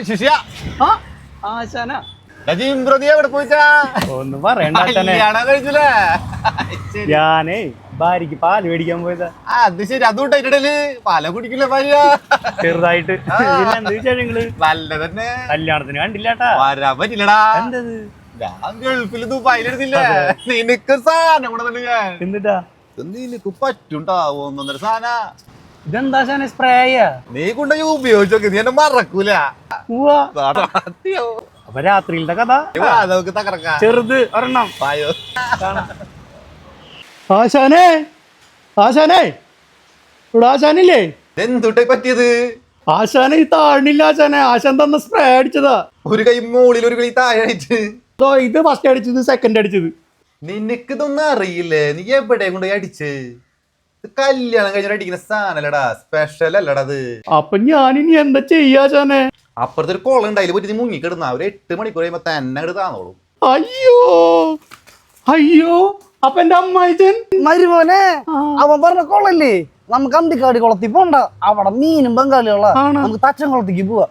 ശിഷ്യ ആശാന എവിടെ പോയിട്ടാ ഒന്നും പറയണ്ട ആശാനെ. കഴിച്ചില്ലേ ഞാനേ ഭാര്യക്ക് പാല് മേടിക്കാൻ പോയതാ. അത് ശരി. അതുകൊണ്ട് അതിനിടയില് പാല കുടിക്കില്ല ഭാര്യ ചെറുതായിട്ട്. പിന്നെ എന്ത് വിശേഷങ്ങള്? നല്ല തന്നെ. കല്യാണത്തിന് കണ്ടില്ലാട്ടാ. വരാൻ പറ്റില്ലടാ. എന്തത്? ഞാൻ ഗൾഫിൽ ദുബായിലെടുത്തില്ലേ. നിനക്ക് സാധനം കൂടെ ഞാൻ എന്നിട്ടാ നിനക്ക് പറ്റുണ്ടാവോ ഒന്നൊന്നര സാധന. ഇതെന്താ ആശാനെ? സ്പ്രേയാ? നീ കൊണ്ടുപോയി ഉപയോഗിച്ചോക്കെ. നീ എന്നെ മറക്കൂല. അപ്പൊ രാത്രിയിലത്തെ കഥ നമുക്ക് തകർക്കാം. ചെറുത് ഒരെണ്ണം. പായോ ആശാനെ, ആശാനെ, ഇവിടെ ആശാനില്ലേ? എന്തുട്ടെ പറ്റിയത്? ആശാനെ ഈ താഴ്ന്നില്ല ആശാനെ. ആശാൻ തന്ന സ്പ്രേ അടിച്ചതാ. ഒരു കൈ മുകളിൽ ഒരു കൈ താഴെ അടിച്ച്. ഇത് ഫസ്റ്റ് അടിച്ചത്, സെക്കൻഡ് അടിച്ചത്. നിനക്ക് ഇതൊന്നും അറിയില്ലേ? നീ എവിടെ കൊണ്ടുപോയി അടിച്ച്? കല്യാണം കഴിഞ്ഞ അടിക്കുന്ന സാധനല്ലടാ, സ്പെഷ്യൽ അല്ലടാ അത്. അപ്പൊ ഞാനിനി എന്താ ചെയ്യാശാനെ? അപ്പുറത്തെ ഒരു കുളം ഉണ്ടായില്ല പറ്റി നീ മുങ്ങിക്കിടുന്ന ഒരു 8 മണിക്കൂർ കഴിയുമ്പോ തന്നെ അങ്ങോട്ട് താന്നോളൂ. അയ്യോ അയ്യോ, അപ്പൊ എന്റെ അമ്മായിച്ചൻ മരുമോനെ, അവൻ പറഞ്ഞ കൊള്ളല്ലേ, നമുക്ക് അന്തിക്കാടി കുളത്തിൽ പോണ്ട. അവിടെ മീനും ബംഗാളികളാ. നമുക്ക് തച്ചൻ കുളത്തേക്ക് പോവാ.